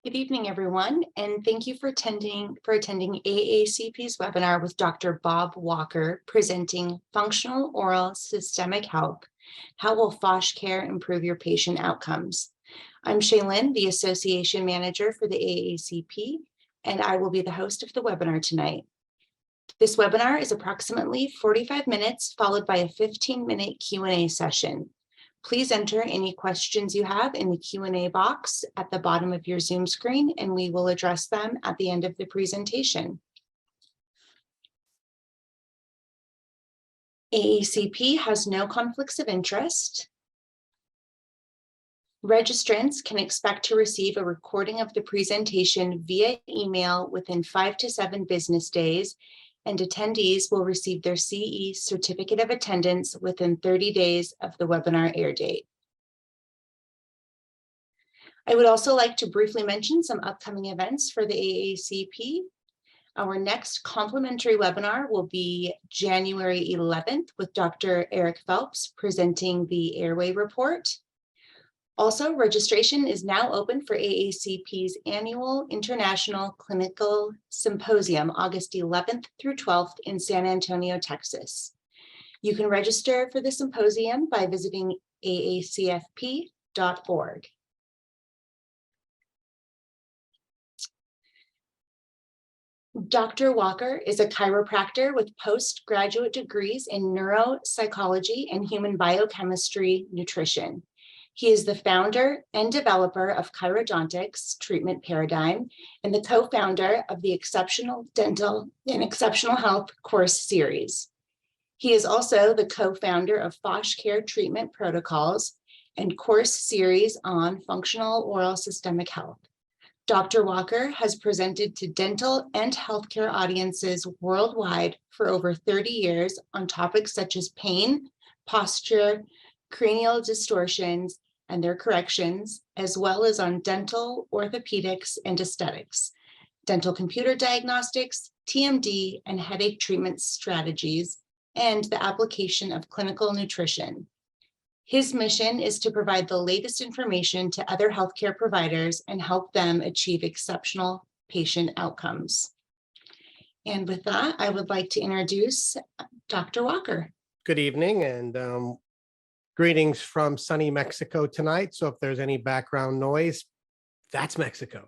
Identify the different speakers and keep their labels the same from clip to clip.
Speaker 1: Good evening, everyone, and thank you for attending AACP's webinar with Dr. Bob Walker presenting Functional Oral Systemic Health: How will FOSH-CARE improve your patient outcomes? I'm Shaylin, the Association Manager for the AACP, and I will be the host of the webinar tonight. This webinar is approximately 45 minutes, followed by a 15-minute Q&A session. Please enter any questions you have in the Q&A box at the bottom of your Zoom screen, and we will address them at the end of the presentation. AACP has no conflicts of interest. Registrants can expect to receive a recording of the presentation via email within 5 to 7 business days, and attendees will receive their CE certificate of attendance within 30 days of the webinar air date. I would also like to briefly mention some upcoming events for the AACP. Our next complimentary webinar will be January 11th with Dr. Eric Phelps presenting the Airway report. Also, registration is now open for AACP's annual International Clinical Symposium, August 11th through 12th in San Antonio, Texas. You can register for the symposium by visiting aacfp.org. Dr. Walker is a chiropractor with postgraduate degrees in neuropsychology and human biochemistry nutrition. He is the founder and developer of Chirodontics Treatment Paradigm and the co-founder of the Exceptional Dental and Exceptional Health course series. He is also the co-founder of FOSH-CARE treatment protocols and course series on functional oral systemic health. Dr. Walker has presented to dental and healthcare audiences worldwide for over 30 years on topics such as pain, posture, cranial distortions, and their corrections, as well as on dental, orthopedics, and aesthetics, dental computer diagnostics, TMD, and headache treatment strategies, and the application of clinical nutrition. His mission is to provide the latest information to other healthcare providers and help them achieve exceptional patient outcomes. And with that, I would like to introduce Dr. Walker.
Speaker 2: Good evening, and greetings from sunny Mexico tonight. So if there's any background noise, that's Mexico.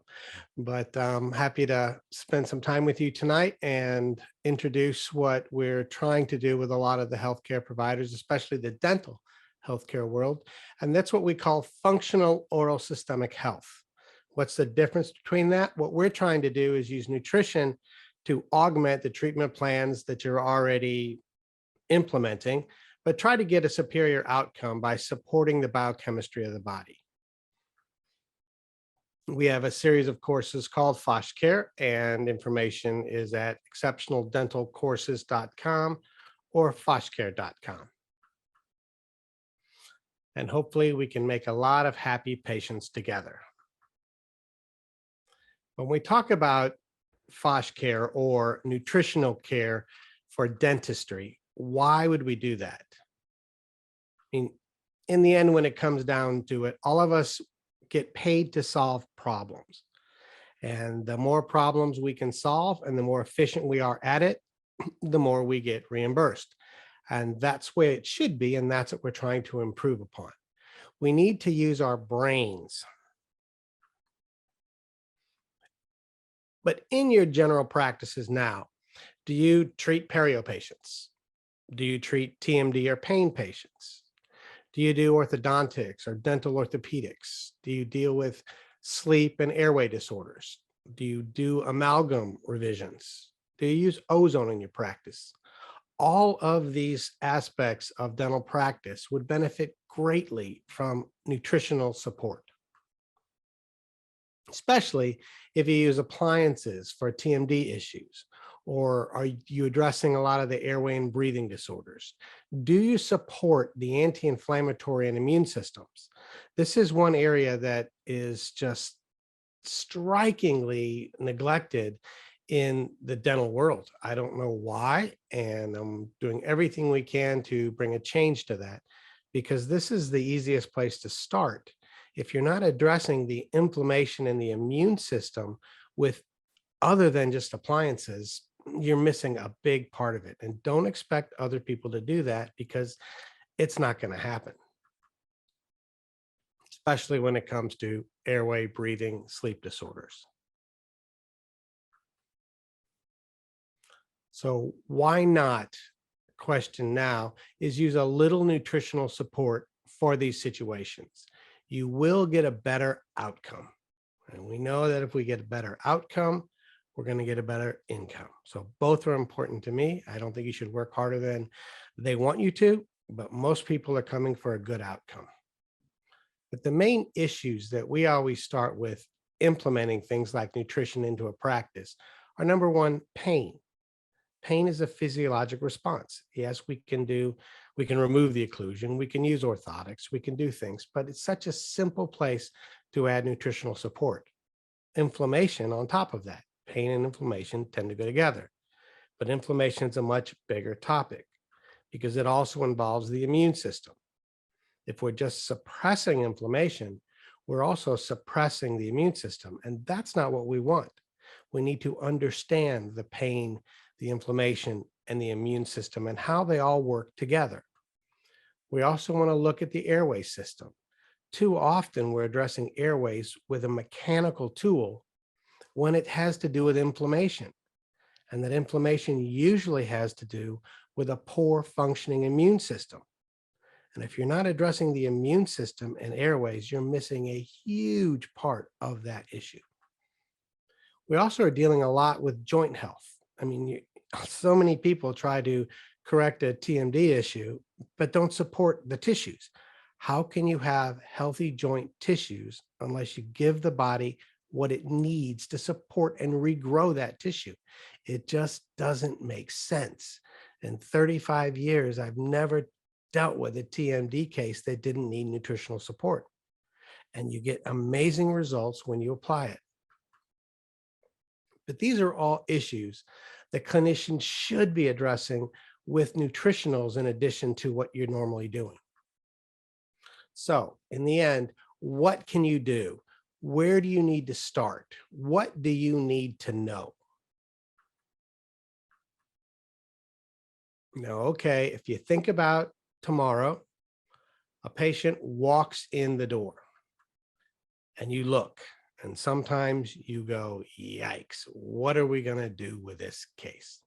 Speaker 2: But I'm happy to spend some time with you tonight and introduce what we're trying to do with a lot of the healthcare providers, especially the dental healthcare world. And that's what we call functional oral systemic health. What's the difference between that? What we're trying to do is use nutrition to augment the treatment plans that you're already implementing, but try to get a superior outcome by supporting the biochemistry of the body. We have a series of courses called FOSH-CARE, and information is at exceptionaldentalcourses.com or foshcare.com. And hopefully we can make a lot of happy patients together. When we talk about FOSH-CARE or nutritional care for dentistry, why would we do that? I mean, in the end, when it comes down to it, all of us get paid to solve problems. And the more problems we can solve and the more efficient we are at it, the more we get reimbursed. And that's where it should be, and that's what we're trying to improve upon. We need to use our brains. But in your general practices now, do you treat perio patients? Do you treat TMD or pain patients? Do you do orthodontics or dental orthopedics? Do you deal with sleep and airway disorders? Do you do amalgam revisions? Do you use ozone in your practice? All of these aspects of dental practice would benefit greatly from nutritional support, especially if you use appliances for TMD issues, or are you addressing a lot of the airway and breathing disorders? Do you support the anti-inflammatory and immune systems? This is one area that is just strikingly neglected in the dental world. I don't know why, and I'm doing everything we can to bring a change to that, because this is the easiest place to start If you're not addressing the inflammation in the immune system with other than just appliances, you're missing a big part of it. And don't expect other people to do that because it's not going to happen, especially when it comes to airway, breathing, sleep disorders. So why not, question now, is use a little nutritional support for these situations. You will get a better outcome. And we know that if we get a better outcome, we're going to get a better income. So both are important to me. I don't think you should work harder than they want you to, but most people are coming for a good outcome. But the main issues that we always start with implementing things like nutrition into a practice are, number one, pain. Pain is a physiologic response. Yes, we can remove the occlusion, we can use orthotics, we can do things, but it's such a simple place to add nutritional support. Inflammation on top of that. Pain and inflammation tend to go together, but inflammation is a much bigger topic because it also involves the immune system. If we're just suppressing inflammation, we're also suppressing the immune system, and that's not what we want. We need to understand the pain, the inflammation, and the immune system and how they all work together. We also want to look at the airway system. Too often we're addressing airways with a mechanical tool when it has to do with inflammation. And that inflammation usually has to do with a poor functioning immune system. And if you're not addressing the immune system and airways, you're missing a huge part of that issue. We also are dealing a lot with joint health. I mean, so many people try to correct a TMD issue, but don't support the tissues. How can you have healthy joint tissues unless you give the body what it needs to support and regrow that tissue? It just doesn't make sense. In 35 years, I've never dealt with a TMD case that didn't need nutritional support. And you get amazing results when you apply it. But these are all issues that clinicians should be addressing with nutritionals in addition to what you're normally doing. So in the end, what can you do? Where do you need to start? What do you need to know? Now, okay, if you think about tomorrow, a patient walks in the door and you look, and sometimes you go, yikes, what are we going to do with this case?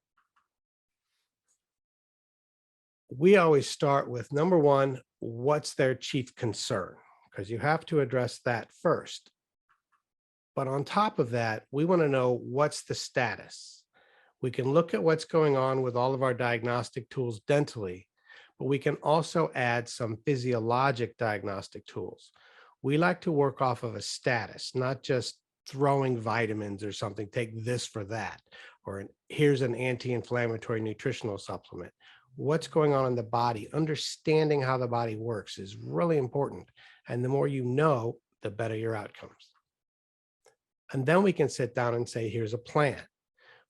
Speaker 2: We always start with, number one, what's their chief concern? Because you have to address that first. But on top of that, we want to know what's the status. We can look at what's going on with all of our diagnostic tools dentally, but we can also add some physiologic diagnostic tools. We like to work off of a status, not just throwing vitamins or something, take this for that, or here's an anti-inflammatory nutritional supplement. What's going on in the body, understanding how the body works is really important. And the more you know, the better your outcomes. And then we can sit down and say, here's a plan.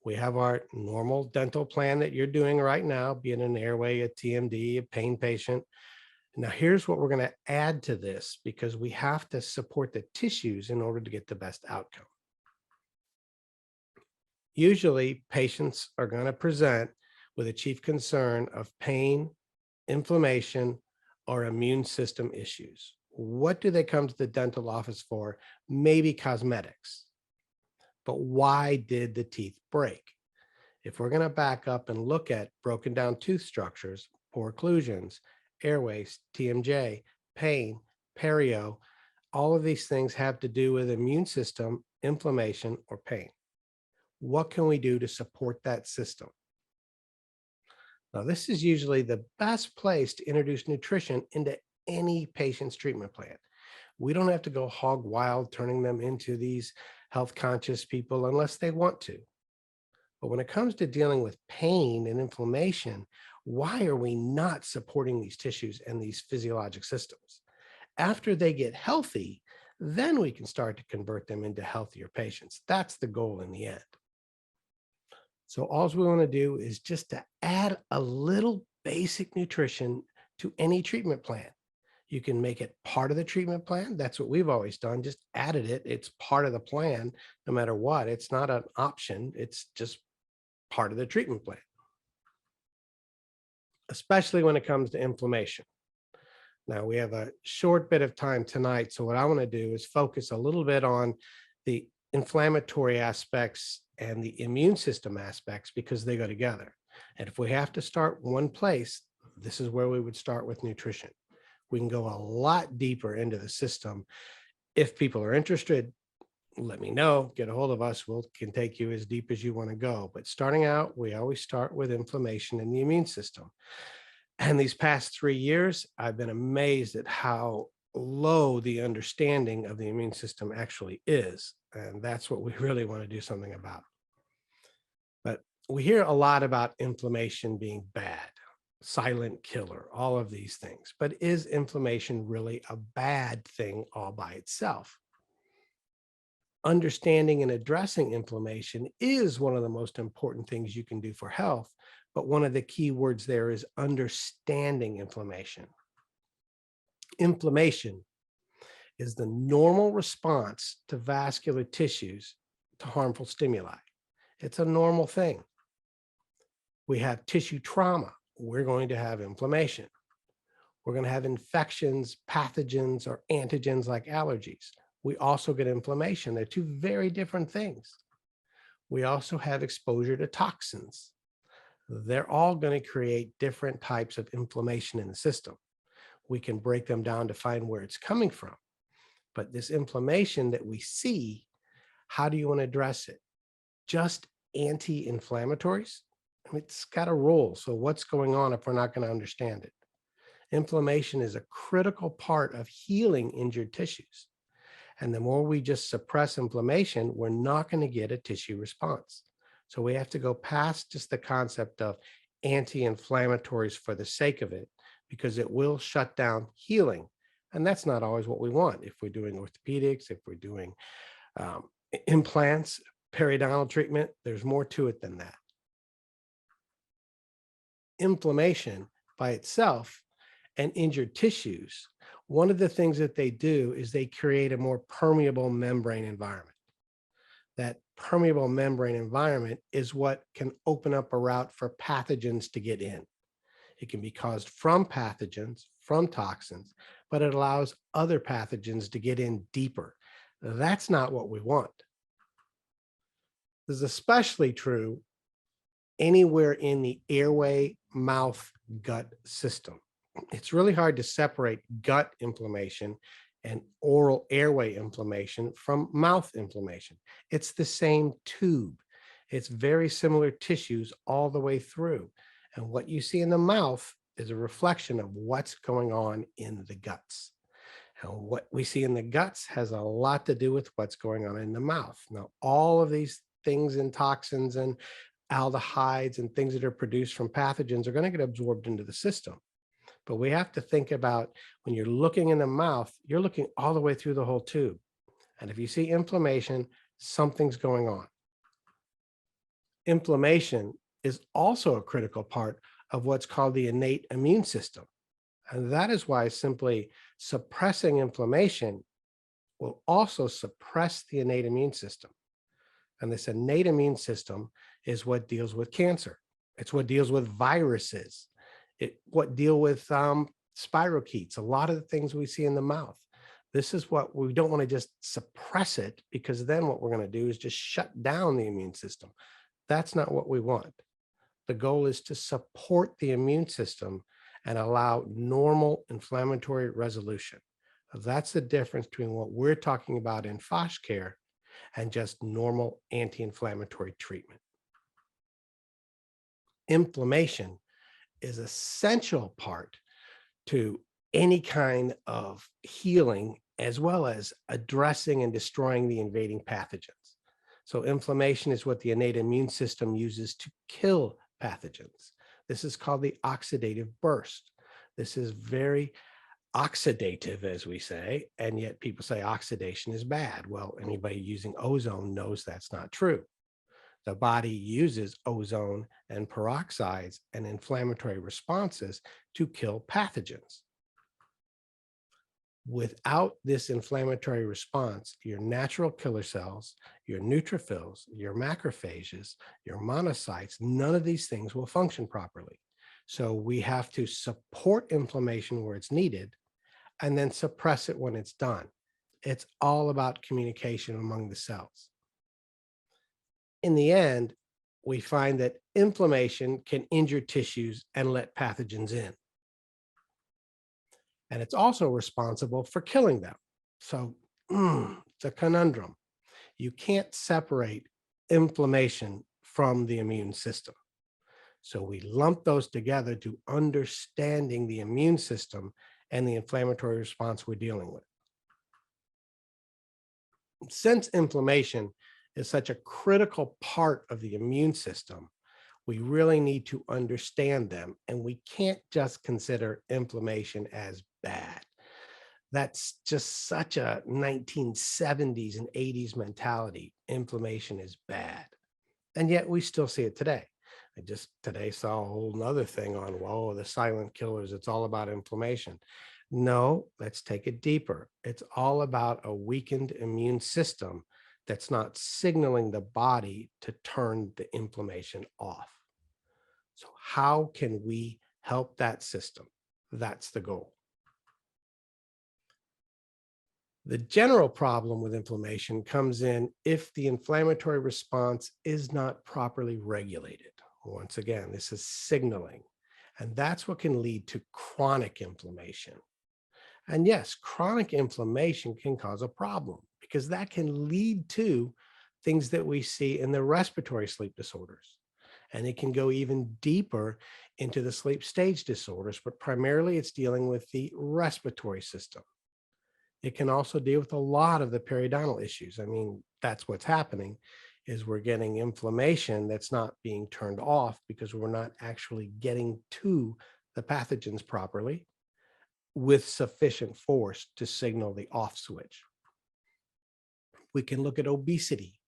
Speaker 2: We have our normal dental plan that you're doing right now, be it an airway, a TMD, a pain patient. Now, here's what we're going to add to this because we have to support the tissues in order to get the best outcome. Usually, patients are going to present with a chief concern of pain, inflammation, or immune system issues. What do they come to the dental office for? Maybe cosmetics. But why did the teeth break? If we're going to back up and look at broken down tooth structures, poor occlusions, airways, TMJ, pain, perio, all of these things have to do with immune system, inflammation, or pain. What can we do to support that system? Now, this is usually the best place to introduce nutrition into any patient's treatment plan. We don't have to go hog wild, turning them into these health conscious people unless they want to. But when it comes to dealing with pain and inflammation, why are we not supporting these tissues and these physiologic systems? After they get healthy, then we can start to convert them into healthier patients. That's the goal in the end. So all we want to do is just to add a little basic nutrition to any treatment plan. You can make it part of the treatment plan. That's what we've always done. Just added it. It's part of the plan, no matter what. It's not an option. It's just part of the treatment plan, especially when it comes to inflammation. Now, we have a short bit of time tonight. So what I want to do is focus a little bit on the inflammatory aspects and the immune system aspects, because they go together. And if we have to start one place, this is where we would start with nutrition. We can go a lot deeper into the system. If people are interested, let me know, get a hold of us. We can take you as deep as you want to go. But starting out, we always start with inflammation in the immune system. And these past 3 years, I've been amazed at how low the understanding of the immune system actually is. And that's what we really want to do something about. But we hear a lot about inflammation being bad, silent killer, all of these things. But is inflammation really a bad thing all by itself? Understanding and addressing inflammation is one of the most important things you can do for health. But one of the key words there is understanding inflammation. Inflammation is the normal response to vascular tissues to harmful stimuli. It's a normal thing. We have tissue trauma. We're going to have inflammation. We're going to have infections, pathogens, or antigens like allergies. We also get inflammation. They're two very different things. We also have exposure to toxins. They're all going to create different types of inflammation in the system. We can break them down to find where it's coming from. But this inflammation that we see, how do you want to address it? Just anti-inflammatories? It's got a role. So what's going on if we're not going to understand it? Inflammation is a critical part of healing injured tissues. And the more we just suppress inflammation, we're not going to get a tissue response. So we have to go past just the concept of anti-inflammatories for the sake of it, because it will shut down healing. And that's not always what we want. If we're doing orthopedics, if we're doing implants, periodontal treatment, there's more to it than that. Inflammation by itself and injured tissues, one of the things that they do is they create a more permeable membrane environment. That permeable membrane environment is what can open up a route for pathogens to get in. It can be caused from pathogens, from toxins, but it allows other pathogens to get in deeper. That's not what we want. This is especially true anywhere in the airway, mouth, gut system. It's really hard to separate gut inflammation and oral airway inflammation from mouth inflammation. It's the same tube. It's very similar tissues all the way through. And what you see in the mouth is a reflection of what's going on in the guts. And what we see in the guts has a lot to do with what's going on in the mouth. Now, all of these things and toxins and aldehydes and things that are produced from pathogens are going to get absorbed into the system. But we have to think about, when you're looking in the mouth, you're looking all the way through the whole tube. And if you see inflammation, something's going on. Inflammation is also a critical part of what's called the innate immune system. And that is why simply suppressing inflammation will also suppress the innate immune system. And this innate immune system is what deals with cancer. It's what deals with viruses. What deal with spirochetes, a lot of the things we see in the mouth. This is what we don't want to just suppress it, because then what we're going to do is just shut down the immune system. That's not what we want. The goal is to support the immune system and allow normal inflammatory resolution. That's the difference between what we're talking about in FOSH-CARE and just normal anti-inflammatory treatment. Inflammation is an essential part to any kind of healing, as well as addressing and destroying the invading pathogens. So inflammation is what the innate immune system uses to kill pathogens. This is called the oxidative burst. This is very oxidative, as we say, and yet people say oxidation is bad. Well, anybody using ozone knows that's not true. The body uses ozone and peroxides and inflammatory responses to kill pathogens. Without this inflammatory response, your natural killer cells, your neutrophils, your macrophages, your monocytes, none of these things will function properly. So we have to support inflammation where it's needed and then suppress it when it's done. It's all about communication among the cells. In the end, we find that inflammation can injure tissues and let pathogens in. And it's also responsible for killing them. So it's a conundrum. You can't separate inflammation from the immune system. So we lump those together to understanding the immune system and the inflammatory response we're dealing with. Since inflammation is such a critical part of the immune system, we really need to understand them, and we can't just consider inflammation as bad. That's just such a 1970s and 80s mentality. Inflammation is bad. And yet we still see it today. I just today saw a whole nother thing on, whoa, the silent killers. It's all about inflammation. No, let's take it deeper. It's all about a weakened immune system that's not signaling the body to turn the inflammation off. So how can we help that system? That's the goal. The general problem with inflammation comes in if the inflammatory response is not properly regulated. Once again, this is signaling, and that's what can lead to chronic inflammation. And yes, chronic inflammation can cause a problem because that can lead to things that we see in the respiratory sleep disorders. And it can go even deeper into the sleep stage disorders, but primarily it's dealing with the respiratory system. It can also deal with a lot of the periodontal issues. I mean, that's what's happening is we're getting inflammation that's not being turned off because we're not actually getting to the pathogens properly with sufficient force to signal the off switch. We can look at obesity.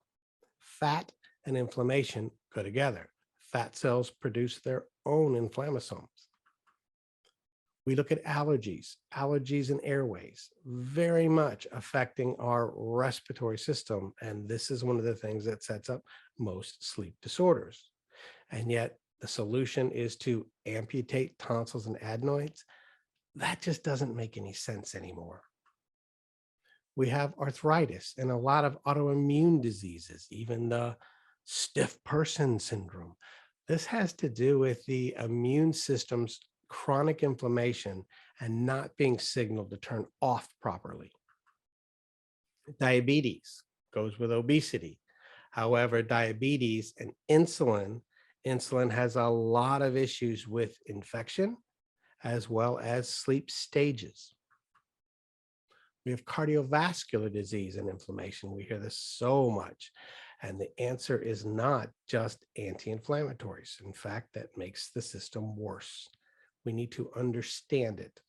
Speaker 2: Fat and inflammation go together. Fat cells produce their own inflammasomes. We look at allergies and airways, very much affecting our respiratory system. And this is one of the things that sets up most sleep disorders. And yet the solution is to amputate tonsils and adenoids. That just doesn't make any sense anymore. We have arthritis and a lot of autoimmune diseases, even the stiff person syndrome. This has to do with the immune system's chronic inflammation and not being signaled to turn off properly. Diabetes goes with obesity. However, diabetes and insulin has a lot of issues with infection as well as sleep stages. We have cardiovascular disease and inflammation. We hear this so much. And the answer is not just anti-inflammatories. In fact, that makes the system worse. We need to understand it.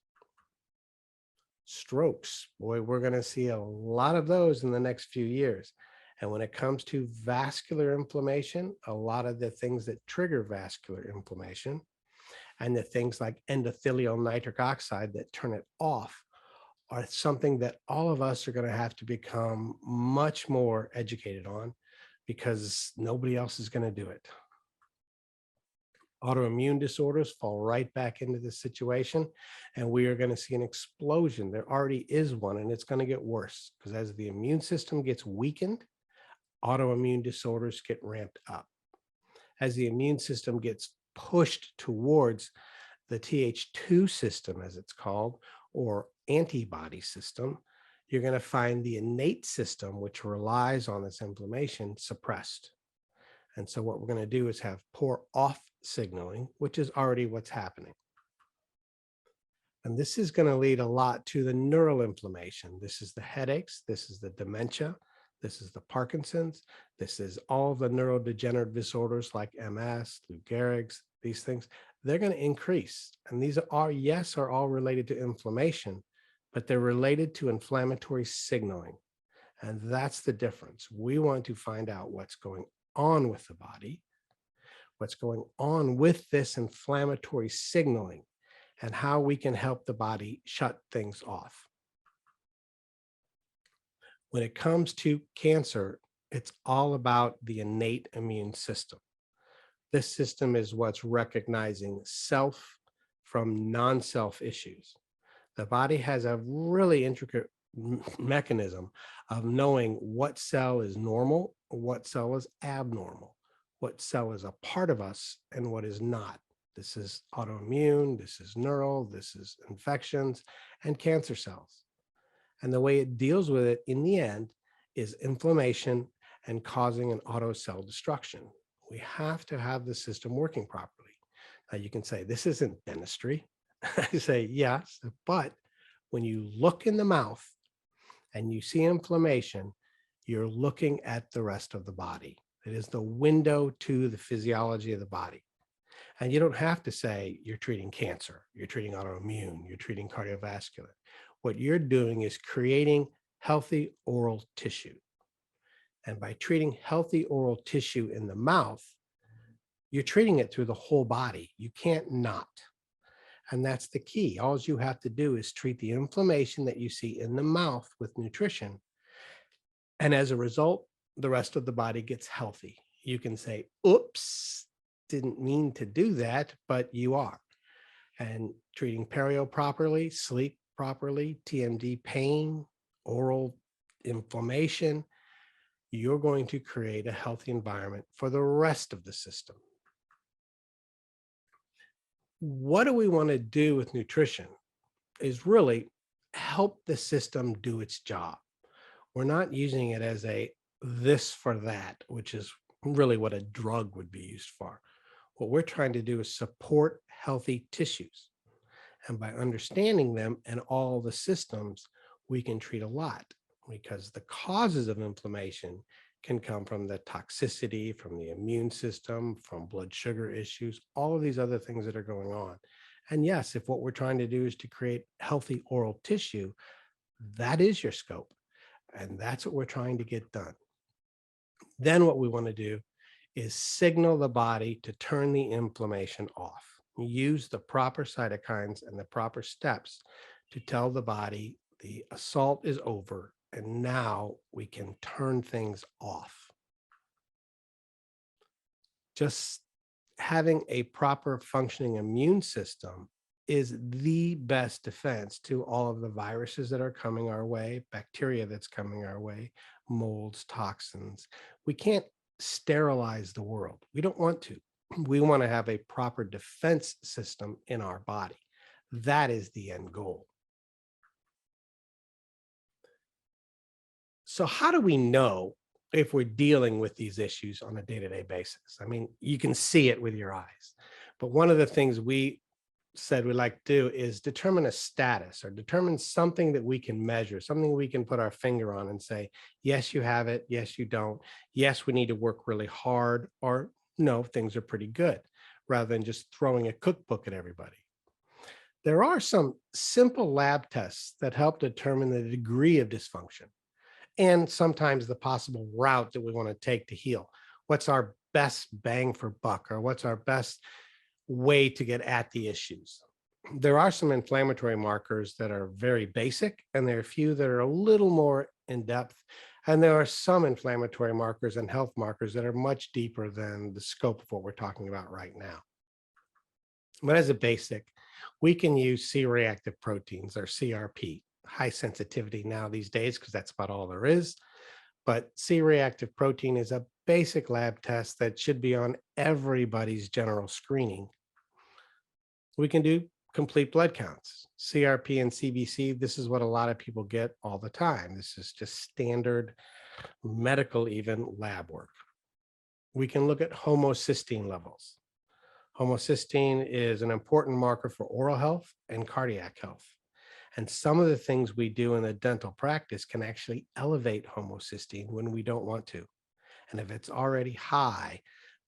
Speaker 2: Strokes, boy, we're going to see a lot of those in the next few years. And when it comes to vascular inflammation, a lot of the things that trigger vascular inflammation and the things like endothelial nitric oxide that turn it off are something that all of us are going to have to become much more educated on because nobody else is going to do it. Autoimmune disorders fall right back into this situation, and we are going to see an explosion. There already is one, and it's going to get worse because as the immune system gets weakened, autoimmune disorders get ramped up. As the immune system gets pushed towards the Th2 system, as it's called, or antibody system, you're going to find the innate system, which relies on this inflammation, suppressed. And so what we're going to do is have poor off signaling, which is already what's happening. And this is going to lead a lot to the neural inflammation. This is the headaches. This is the dementia. This is the Parkinson's. This is all the neurodegenerative disorders like MS, Lou Gehrig's, these things. They're going to increase. And these are all related to inflammation, but they're related to inflammatory signaling. And that's the difference. We want to find out what's going on with the body, what's going on with this inflammatory signaling, and how we can help the body shut things off. When it comes to cancer, it's all about the innate immune system. This system is what's recognizing self from non-self issues. The body has a really intricate mechanism of knowing what cell is normal, what cell is abnormal, what cell is a part of us, and what is not. This is autoimmune, this is neural, this is infections, and cancer cells. And the way it deals with it in the end is inflammation and causing an auto cell destruction. We have to have the system working properly. Now you can say, this isn't dentistry. I say, yes, but when you look in the mouth and you see inflammation, you're looking at the rest of the body. It is the window to the physiology of the body. And you don't have to say you're treating cancer, you're treating autoimmune, you're treating cardiovascular. What you're doing is creating healthy oral tissue. And by treating healthy oral tissue in the mouth, you're treating it through the whole body. You can't not. And that's the key. All you have to do is treat the inflammation that you see in the mouth with nutrition. And as a result, the rest of the body gets healthy. You can say, oops, didn't mean to do that, but you are. And treating perio properly, sleep properly, TMD pain, oral inflammation, you're going to create a healthy environment for the rest of the system. What do we want to do with nutrition is really help the system do its job. We're not using it as a this for that, which is really what a drug would be used for. What we're trying to do is support healthy tissues. And by understanding them and all the systems, we can treat a lot, because the causes of inflammation can come from the toxicity, from the immune system, from blood sugar issues, all of these other things that are going on. And yes, if what we're trying to do is to create healthy oral tissue, that is your scope. And that's what we're trying to get done. Then what we want to do is signal the body to turn the inflammation off. Use the proper cytokines and the proper steps to tell the body the assault is over and now we can turn things off. Just having a proper functioning immune system is the best defense to all of the viruses that are coming our way, bacteria that's coming our way, molds, toxins. We can't sterilize the world. We don't want to. We want to have a proper defense system in our body. That is the end goal. So how do we know if we're dealing with these issues on a day-to-day basis? I mean, you can see it with your eyes, but one of the things we said we like to do is determine a status, or determine something that we can measure, something we can put our finger on and say, yes, you have it. Yes, you don't. Yes, we need to work really hard, or no, things are pretty good, rather than just throwing a cookbook at everybody. There are some simple lab tests that help determine the degree of dysfunction and sometimes the possible route that we want to take to heal. What's our best bang for buck, or what's our best way to get at the issues? There are some inflammatory markers that are very basic, and there are a few that are a little more in depth. And there are some inflammatory markers and health markers that are much deeper than the scope of what we're talking about right now. But as a basic, we can use C-reactive proteins, or CRP, high sensitivity now these days, because that's about all there is. But C-reactive protein is a basic lab test that should be on everybody's general screening. We can do complete blood counts. CRP and CBC, this is what a lot of people get all the time. This is just standard medical, even lab work. We can look at homocysteine levels. Homocysteine is an important marker for oral health and cardiac health. And some of the things we do in the dental practice can actually elevate homocysteine when we don't want to. And if it's already high,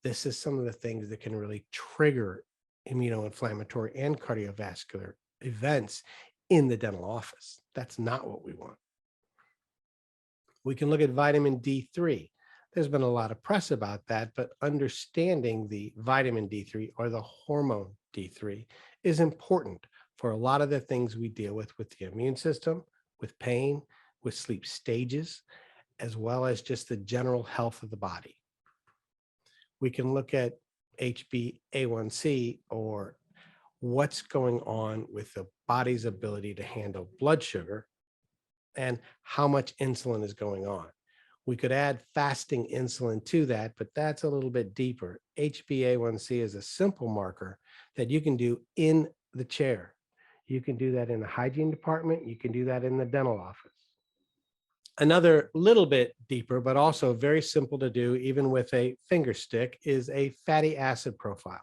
Speaker 2: this is some of the things that can really trigger immunoinflammatory and cardiovascular events in the dental office. That's not what we want. We can look at vitamin D3. There's been a lot of press about that, but understanding the vitamin D3, or the hormone D3, is important for a lot of the things we deal with the immune system, with pain, with sleep stages, as well as just the general health of the body. We can look at HbA1c, or what's going on with the body's ability to handle blood sugar and how much insulin is going on. We could add fasting insulin to that, but that's a little bit deeper. HbA1c is a simple marker that you can do in the chair. You can do that in the hygiene department. You can do that in the dental office. Another little bit deeper, but also very simple to do, even with a finger stick, is a fatty acid profile.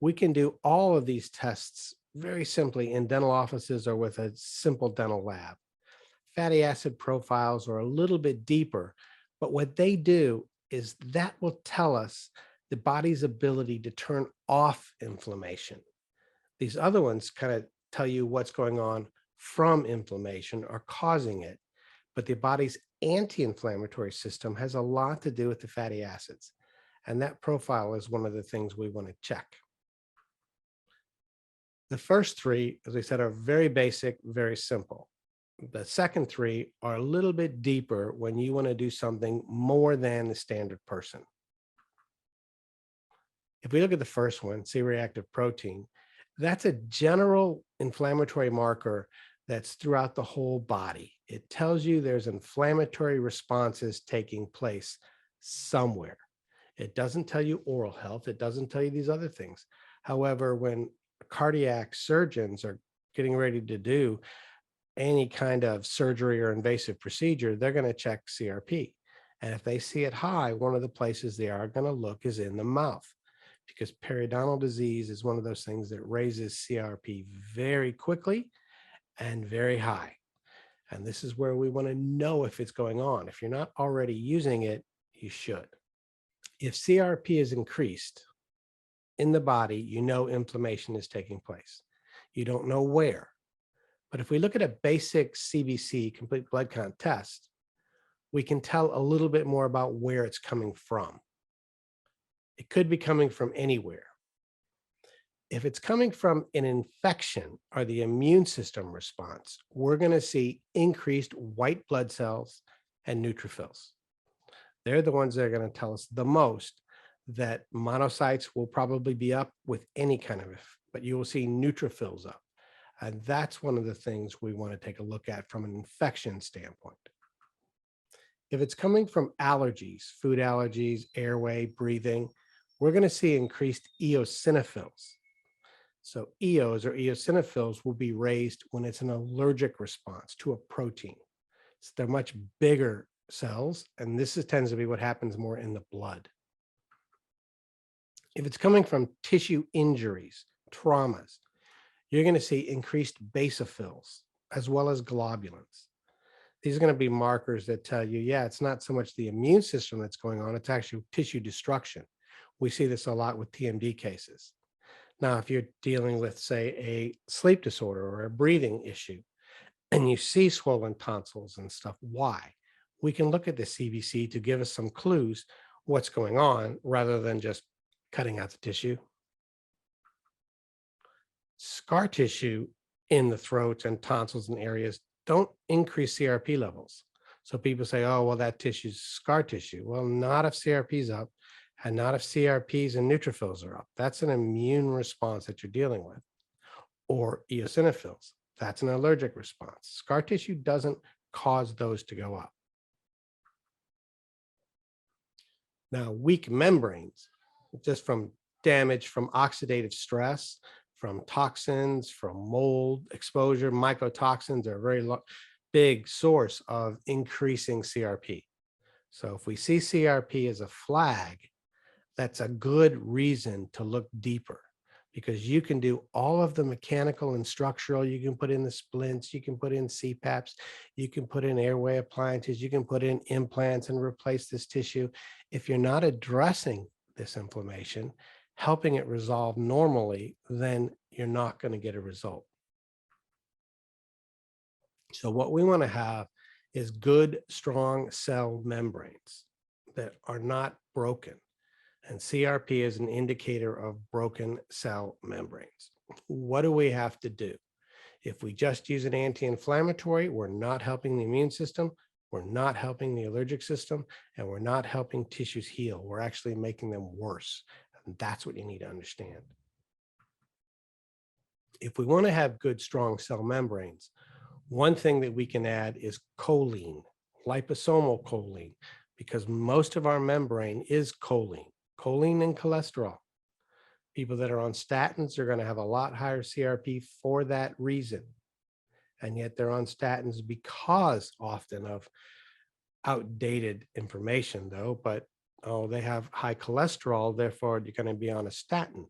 Speaker 2: We can do all of these tests very simply in dental offices or with a simple dental lab. Fatty acid profiles are a little bit deeper, but what they do is that will tell us the body's ability to turn off inflammation. These other ones kind of tell you what's going on from inflammation or causing it, but the body's anti-inflammatory system has a lot to do with the fatty acids. And that profile is one of the things we want to check. The first three, as I said, are very basic, very simple. The second three are a little bit deeper when you want to do something more than the standard person. If we look at the first one, C-reactive protein, that's a general inflammatory marker that's throughout the whole body. It tells you there's inflammatory responses taking place somewhere. It doesn't tell you oral health. It doesn't tell you these other things. However, when cardiac surgeons are getting ready to do any kind of surgery or invasive procedure, they're going to check CRP. And if they see it high, one of the places they are going to look is in the mouth, because periodontal disease is one of those things that raises CRP very quickly and very high. And this is where we want to know if it's going on. If you're not already using it, you should. If CRP is increased in the body, you know inflammation is taking place. You don't know where. But if we look at a basic CBC, complete blood count test, we can tell a little bit more about where it's coming from. It could be coming from anywhere. If it's coming from an infection or the immune system response, we're going to see increased white blood cells and neutrophils. They're the ones that are going to tell us the most that monocytes will probably be up with any kind of, but you will see neutrophils up. And that's one of the things we want to take a look at from an infection standpoint. If it's coming from allergies, food allergies, airway, breathing, we're going to see increased eosinophils. So EOs or eosinophils will be raised when it's an allergic response to a protein. So they're much bigger cells, and this tends to be what happens more in the blood. If it's coming from tissue injuries, traumas, you're going to see increased basophils as well as globulins. These are going to be markers that tell you, yeah, it's not so much the immune system that's going on, it's actually tissue destruction. We see this a lot with TMD cases. Now, if you're dealing with, say, a sleep disorder or a breathing issue, and you see swollen tonsils and stuff, why? We can look at the CBC to give us some clues what's going on rather than just cutting out the tissue. Scar tissue in the throat and tonsils and areas don't increase CRP levels. So people say, oh, well, that tissue's scar tissue. Well, not if CRP's up, and not if CRPs and neutrophils are up. That's an immune response that you're dealing with. Or eosinophils. That's an allergic response. Scar tissue doesn't cause those to go up. Now, weak membranes, just from damage from oxidative stress, from toxins, from mold exposure, mycotoxins are a very big source of increasing CRP. So if we see CRP as a flag, that's a good reason to look deeper, because you can do all of the mechanical and structural. You can put in the splints, you can put in CPAPs, you can put in airway appliances, you can put in implants and replace this tissue. If you're not addressing this inflammation, helping it resolve normally, then you're not going to get a result. So what we want to have is good, strong cell membranes that are not broken. And CRP is an indicator of broken cell membranes. What do we have to do? If we just use an anti-inflammatory, we're not helping the immune system, we're not helping the allergic system, and we're not helping tissues heal. We're actually making them worse. And that's what you need to understand. If we want to have good, strong cell membranes, one thing that we can add is choline, liposomal choline, because most of our membrane is choline and cholesterol. People that are on statins are going to have a lot higher CRP for that reason. And yet they're on statins because often of outdated information though, but they have high cholesterol, therefore you're going to be on a statin.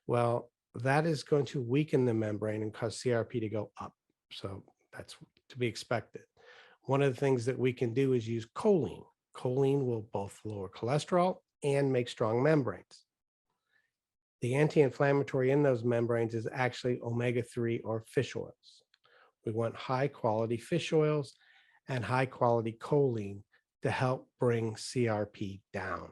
Speaker 2: Well, that is going to weaken the membrane and cause CRP to go up. So that's to be expected. One of the things that we can do is use choline. Choline will both lower cholesterol and make strong membranes. The anti-inflammatory in those membranes is actually omega-3 or fish oils. We want high quality fish oils and high quality choline to help bring CRP down.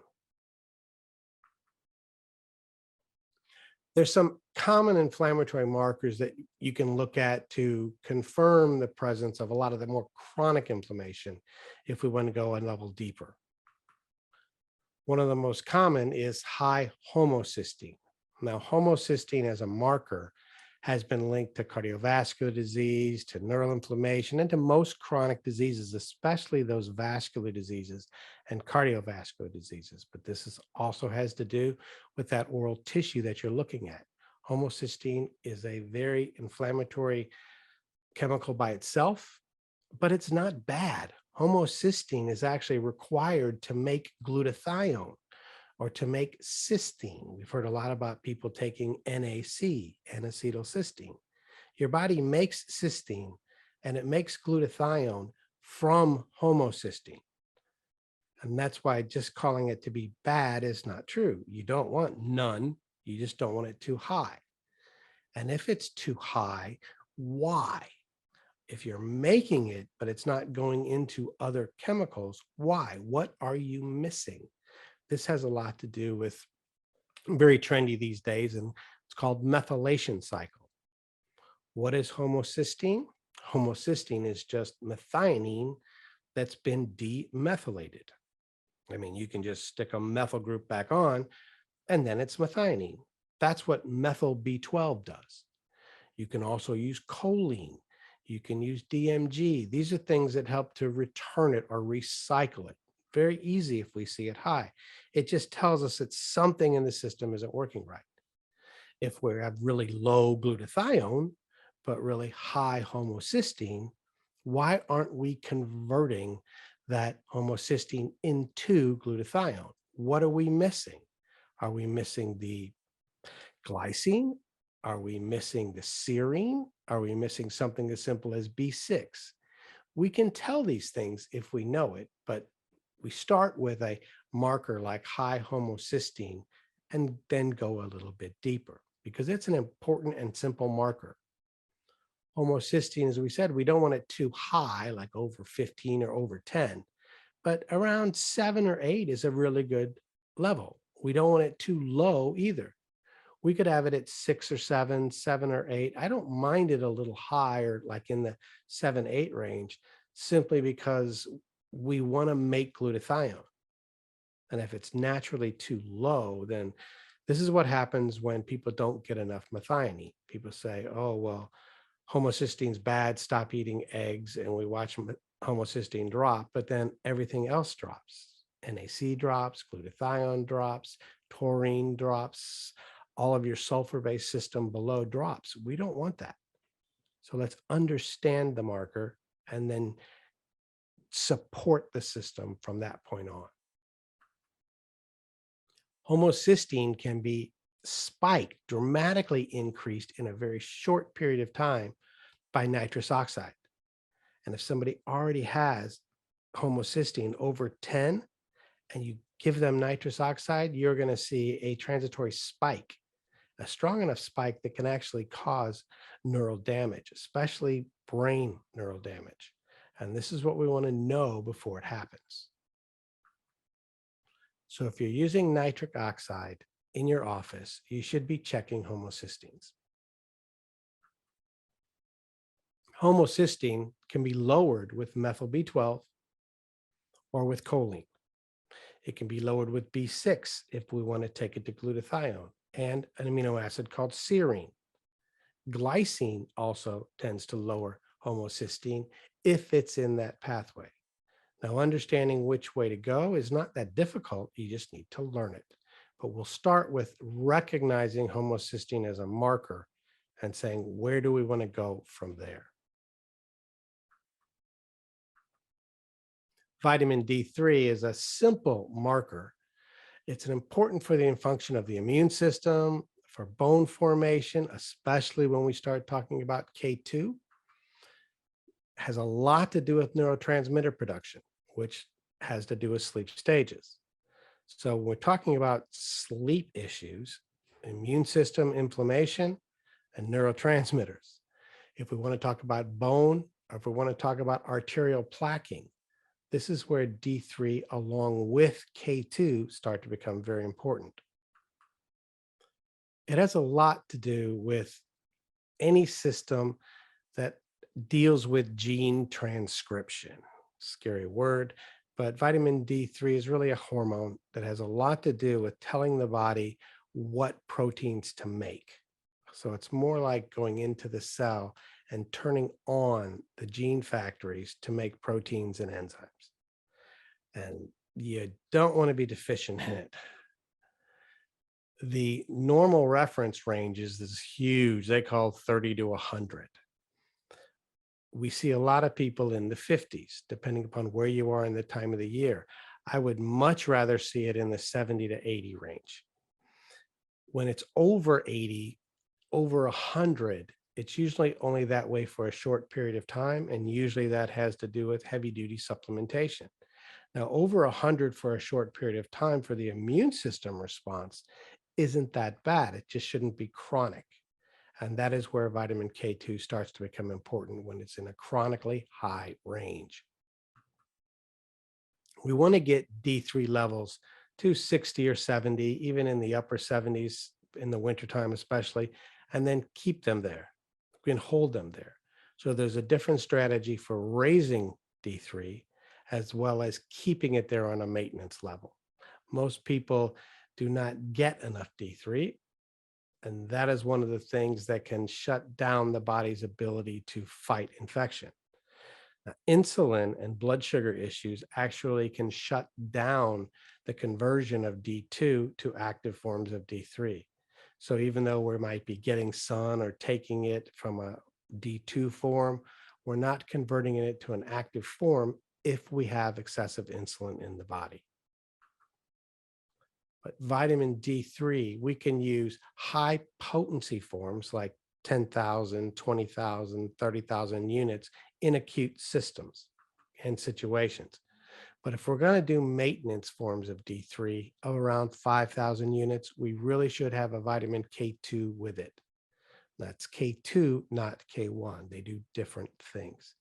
Speaker 2: There's some common inflammatory markers that you can look at to confirm the presence of a lot of the more chronic inflammation if we want to go a level deeper. One of the most common is high homocysteine. Now, homocysteine as a marker has been linked to cardiovascular disease, to neural inflammation, and to most chronic diseases, especially those vascular diseases and cardiovascular diseases. But this also has to do with that oral tissue that you're looking at. Homocysteine is a very inflammatory chemical by itself, but it's not bad. Homocysteine is actually required to make glutathione or to make cysteine. We've heard a lot about people taking NAC, N-acetylcysteine. Your body makes cysteine and it makes glutathione from homocysteine. And that's why just calling it to be bad is not true. You don't want none, you just don't want it too high. And if it's too high, why? If you're making it, but it's not going into other chemicals, why? What are you missing? This has a lot to do with very trendy these days, and it's called methylation cycle. What is homocysteine? Homocysteine is just methionine that's been demethylated. I mean, you can just stick a methyl group back on, and then it's methionine. That's what methyl B12 does. You can also use choline. You can use DMG. These are things that help to return it or recycle it. Very easy if we see it high. It just tells us that something in the system isn't working right. If we have really low glutathione, but really high homocysteine, why aren't we converting that homocysteine into glutathione? What are we missing? Are we missing the glycine? Are we missing the serine? Are we missing something as simple as B6? We can tell these things if we know it, but we start with a marker like high homocysteine and then go a little bit deeper because it's an important and simple marker. Homocysteine, as we said, we don't want it too high, like over 15 or over 10, but around 7 or 8 is a really good level. We don't want it too low either. We could have it at 6 or 7, 7 or 8. I don't mind it a little higher, like in the 7, 8 range, simply because we want to make glutathione. And if it's naturally too low, then this is what happens when people don't get enough methionine. People say, oh, well, homocystine's bad, stop eating eggs. And we watch homocysteine drop, but then everything else drops. NAC drops, glutathione drops, taurine drops, all of your sulfur-based system below drops. We don't want that. So let's understand the marker and then support the system from that point on. Homocysteine can be spiked, dramatically increased in a very short period of time by nitrous oxide. And if somebody already has homocysteine over 10 and you give them nitrous oxide, you're going to see a transitory spike, a strong enough spike that can actually cause neural damage, especially brain neural damage. And this is what we want to know before it happens. So if you're using nitric oxide in your office, you should be checking homocysteines. Homocysteine can be lowered with methyl B12 or with choline. It can be lowered with B6 if we want to take it to glutathione and an amino acid called serine. Glycine also tends to lower homocysteine if it's in that pathway. Now, understanding which way to go is not that difficult. You just need to learn it. But we'll start with recognizing homocysteine as a marker and saying, where do we want to go from there? Vitamin D3 is a simple marker. It's important for the function of the immune system, for bone formation, especially when we start talking about K2. Has a lot to do with neurotransmitter production, which has to do with sleep stages. So when we're talking about sleep issues, immune system inflammation, and neurotransmitters. If we want to talk about bone, or if we want to talk about arterial plaquing, this is where D3 along with K2 start to become very important. It has a lot to do with any system that deals with gene transcription. Scary word, but vitamin D3 is really a hormone that has a lot to do with telling the body what proteins to make. So it's more like going into the cell and turning on the gene factories to make proteins and enzymes. And you don't want to be deficient in it. The normal reference range is this huge, they call 30 to 100. We see a lot of people in the 50s, depending upon where you are in the time of the year. I would much rather see it in the 70 to 80 range. When it's over 80, over 100, it's usually only that way for a short period of time, and usually that has to do with heavy-duty supplementation. Now, over 100 for a short period of time for the immune system response isn't that bad. It just shouldn't be chronic. And that is where vitamin K2 starts to become important, when it's in a chronically high range. We want to get D3 levels to 60 or 70, even in the upper 70s in the wintertime especially, and then keep them there. We can hold them there. So there's a different strategy for raising D3 as well as keeping it there on a maintenance level. Most people do not get enough D3. And that is one of the things that can shut down the body's ability to fight infection. Now, insulin and blood sugar issues actually can shut down the conversion of D2 to active forms of D3. So even though we might be getting sun or taking it from a D2 form, we're not converting it to an active form if we have excessive insulin in the body. But vitamin D3, we can use high potency forms like 10,000, 20,000, 30,000 units in acute systems and situations. But if we're going to do maintenance forms of D3 of around 5,000 units, we really should have a vitamin K2 with it. That's K2, not K1. They do different things.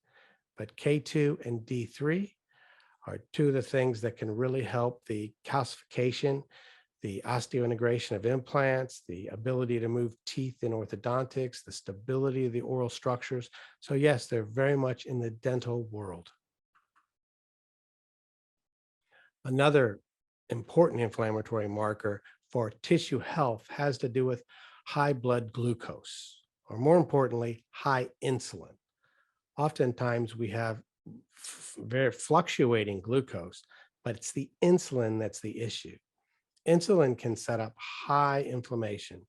Speaker 2: But K2 and D3 are two of the things that can really help the calcification, the osteointegration of implants, the ability to move teeth in orthodontics, the stability of the oral structures. So yes, they're very much in the dental world. Another important inflammatory marker for tissue health has to do with high blood glucose, or more importantly, high insulin. Oftentimes we have very fluctuating glucose, but it's the insulin that's the issue. Insulin can set up high inflammation.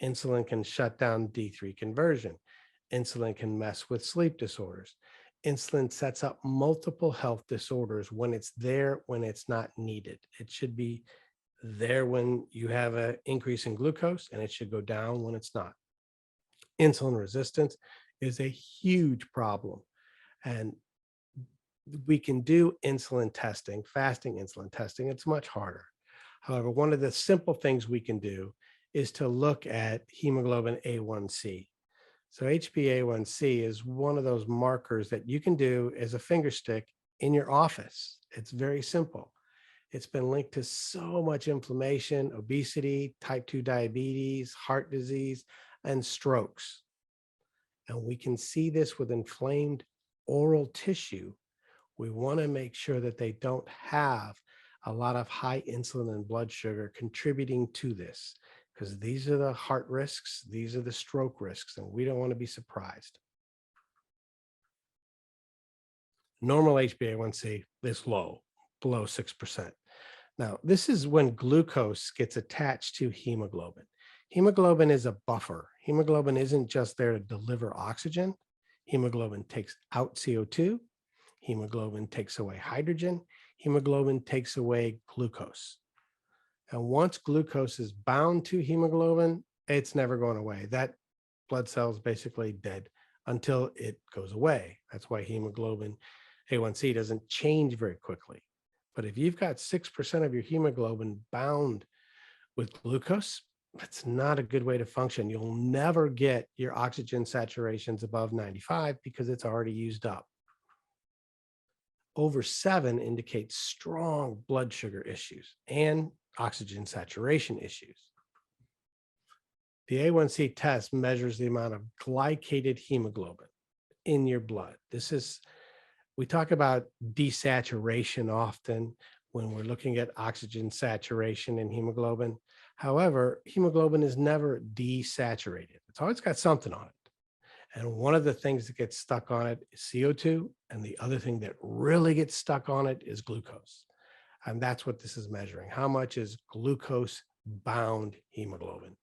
Speaker 2: Insulin can shut down D3 conversion. Insulin can mess with sleep disorders. Insulin sets up multiple health disorders when it's there, when it's not needed. It should be there when you have an increase in glucose, and it should go down when it's not. Insulin resistance is a huge problem. And we can do insulin testing, fasting insulin testing. It's much harder. However, one of the simple things we can do is to look at hemoglobin A1C. So HbA1c is one of those markers that you can do as a finger stick in your office. It's very simple. It's been linked to so much inflammation, obesity, type 2 diabetes, heart disease, and strokes. And we can see this with inflamed oral tissue. We want to make sure that they don't have a lot of high insulin and blood sugar contributing to this, because these are the heart risks, these are the stroke risks, and we don't want to be surprised. Normal HbA1c is low, below 6%. Now, this is when glucose gets attached to hemoglobin. Hemoglobin is a buffer. Hemoglobin isn't just there to deliver oxygen. Hemoglobin takes out CO2. Hemoglobin takes away hydrogen. Hemoglobin takes away glucose. And once glucose is bound to hemoglobin, it's never going away. That blood cell is basically dead until it goes away. That's why hemoglobin A1C doesn't change very quickly. But if you've got 6% of your hemoglobin bound with glucose, that's not a good way to function. You'll never get your oxygen saturations above 95 because it's already used up. Over 7 indicates strong blood sugar issues and oxygen saturation issues. The A1C test measures the amount of glycated hemoglobin in your blood. We talk about desaturation often when we're looking at oxygen saturation in hemoglobin. However, hemoglobin is never desaturated. It's always got something on it. And one of the things that gets stuck on it is CO2. And the other thing that really gets stuck on it is glucose. And that's what this is measuring. How much is glucose bound hemoglobin?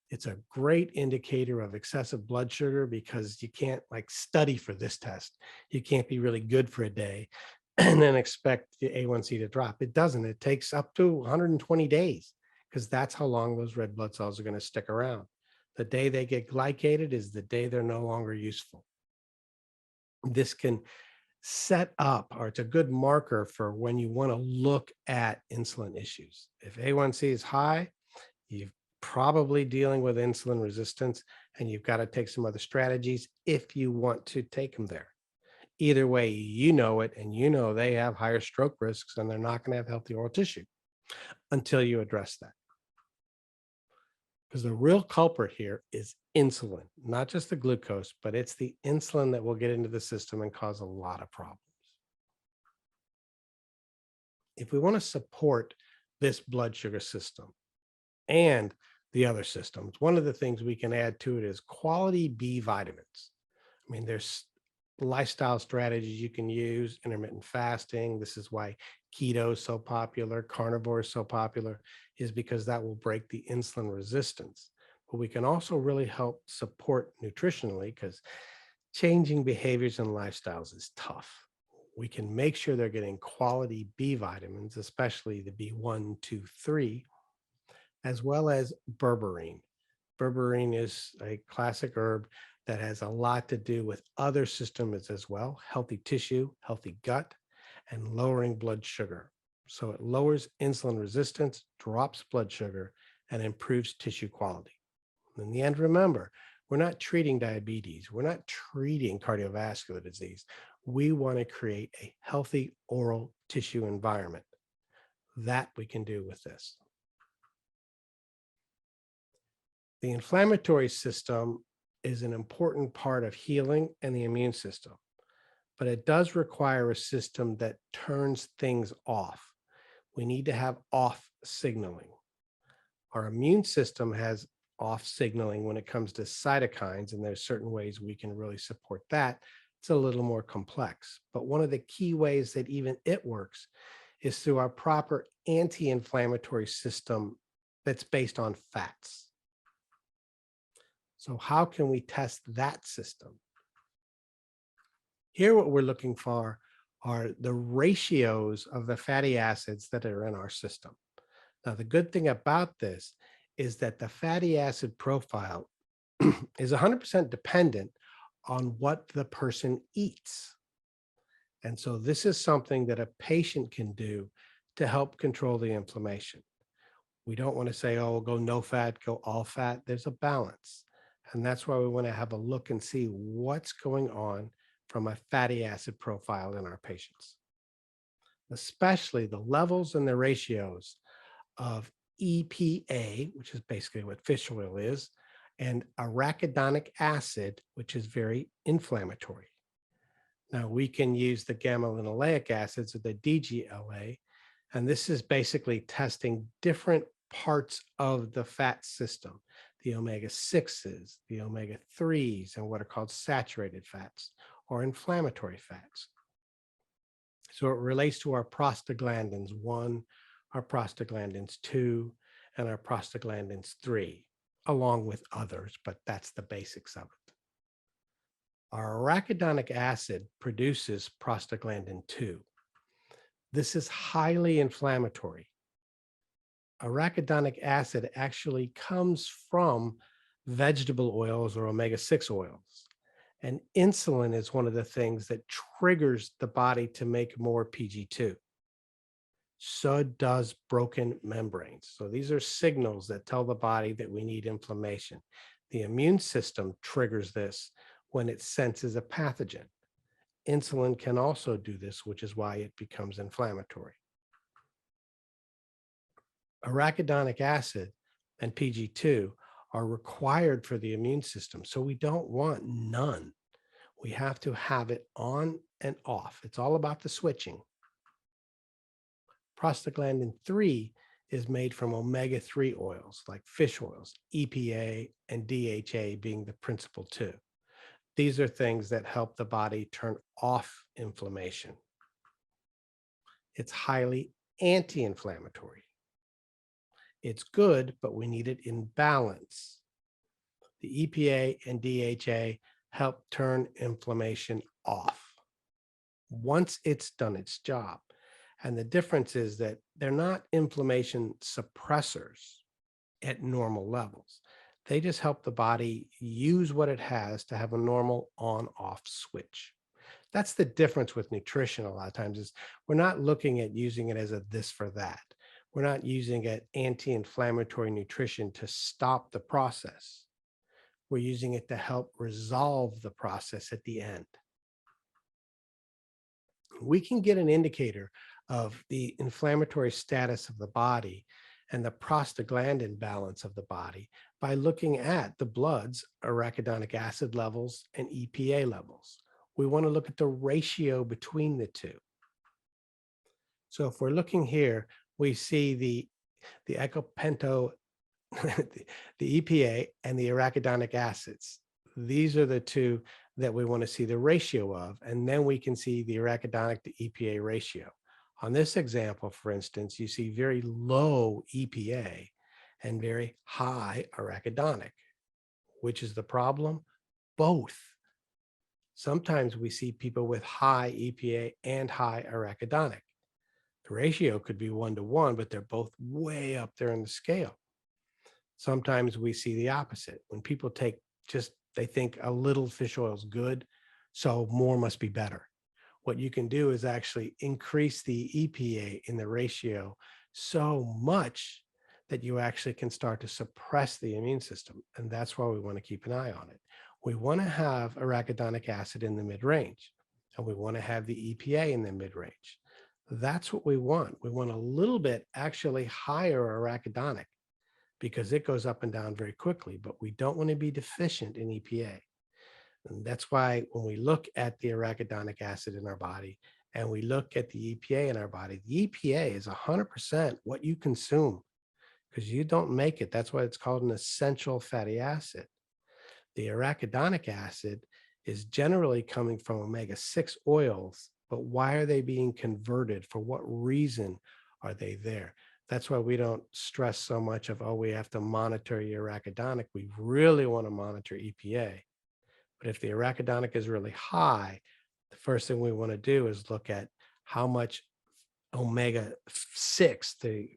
Speaker 2: It's a great indicator of excessive blood sugar because you can't study for this test. You can't be really good for a day and then expect the A1C to drop. It doesn't. It takes up to 120 days because that's how long those red blood cells are going to stick around. The day they get glycated is the day they're no longer useful. This can set up, or it's a good marker for when you want to look at insulin issues. If A1C is high, you're probably dealing with insulin resistance, and you've got to take some other strategies if you want to take them there. Either way, you know it, and you know they have higher stroke risks, and they're not going to have healthy oral tissue until you address that. Because the real culprit here is insulin, not just the glucose, but it's the insulin that will get into the system and cause a lot of problems. If we want to support this blood sugar system and the other systems, one of the things we can add to it is quality B vitamins. I mean, there's lifestyle strategies you can use, intermittent fasting. This is why keto is so popular, carnivore is so popular, is because that will break the insulin resistance. But we can also really help support nutritionally because changing behaviors and lifestyles is tough. We can make sure they're getting quality B vitamins, especially the B1, 2, 3, as well as berberine. Berberine is a classic herb that has a lot to do with other systems as well, healthy tissue, healthy gut, and lowering blood sugar. So it lowers insulin resistance, drops blood sugar, and improves tissue quality. In the end, remember, we're not treating diabetes. We're not treating cardiovascular disease. We want to create a healthy oral tissue environment. That we can do with this. The inflammatory system is an important part of healing and the immune system, but it does require a system that turns things off. We need to have off signaling. Our immune system has off signaling when it comes to cytokines, and there's certain ways we can really support that. It's a little more complex, but one of the key ways that even it works is through our proper anti-inflammatory system that's based on fats. So how can we test that system? Here, what we're looking for are the ratios of the fatty acids that are in our system. Now, the good thing about this is that the fatty acid profile is 100% dependent on what the person eats. And so this is something that a patient can do to help control the inflammation. We don't want to say, oh, we'll go no fat, go all fat. There's a balance. And that's why we want to have a look and see what's going on from a fatty acid profile in our patients, especially the levels and the ratios of EPA, which is basically what fish oil is, and arachidonic acid, which is very inflammatory. Now, we can use the gamma-linoleic acids, or the DGLA, and this is basically testing different parts of the fat system, the omega-6s, the omega-3s, and what are called saturated fats or inflammatory fats. So it relates to our prostaglandins 1, our prostaglandins 2, and our prostaglandins 3, along with others, but that's the basics of it. Our arachidonic acid produces prostaglandin 2. This is highly inflammatory. Arachidonic acid actually comes from vegetable oils or omega-6 oils. And insulin is one of the things that triggers the body to make more PG2. So does broken membranes. So these are signals that tell the body that we need inflammation. The immune system triggers this when it senses a pathogen. Insulin can also do this, which is why it becomes inflammatory. Arachidonic acid and PG2 are required for the immune system, so we don't want none. We have to have it on and off. It's all about the switching. Prostaglandin 3 is made from omega-3 oils like fish oils, EPA and DHA being the principal two. These are things that help the body turn off inflammation. It's highly anti-inflammatory. It's good, but we need it in balance. The EPA and DHA help turn inflammation off once it's done its job. And the difference is that they're not inflammation suppressors at normal levels. They just help the body use what it has to have a normal on-off switch. That's the difference with nutrition a lot of times, is we're not looking at using it as a this for that. We're not using it anti-inflammatory nutrition to stop the process. We're using it to help resolve the process at the end. We can get an indicator of the inflammatory status of the body and the prostaglandin balance of the body by looking at the blood's arachidonic acid levels and EPA levels. We want to look at the ratio between the two. So if we're looking here, we see the ecopento, the EPA and the arachidonic acids. These are the two that we want to see the ratio of, and then we can see the arachidonic to EPA ratio. On this example, for instance, you see very low EPA and very high arachidonic. Which is the problem? Both. Sometimes we see people with high EPA and high arachidonic. The ratio could be 1-to-1, but they're both way up there in the scale. Sometimes we see the opposite. When people take they think a little fish oil is good, so more must be better. What you can do is actually increase the EPA in the ratio so much that you actually can start to suppress the immune system. And that's why we want to keep an eye on it. We want to have arachidonic acid in the mid-range, and we want to have the EPA in the mid-range. That's what we want. We want a little bit actually higher arachidonic because it goes up and down very quickly, but we don't want to be deficient in EPA. And that's why when we look at the arachidonic acid in our body and we look at the EPA in our body, the EPA is 100% what you consume because you don't make it. That's why it's called an essential fatty acid. The arachidonic acid is generally coming from omega-6 oils, but why are they being converted? For what reason are they there? That's why we don't stress so much of, oh, we have to monitor your arachidonic. We really want to monitor EPA. But if the arachidonic is really high, the first thing we want to do is look at how much omega-6, the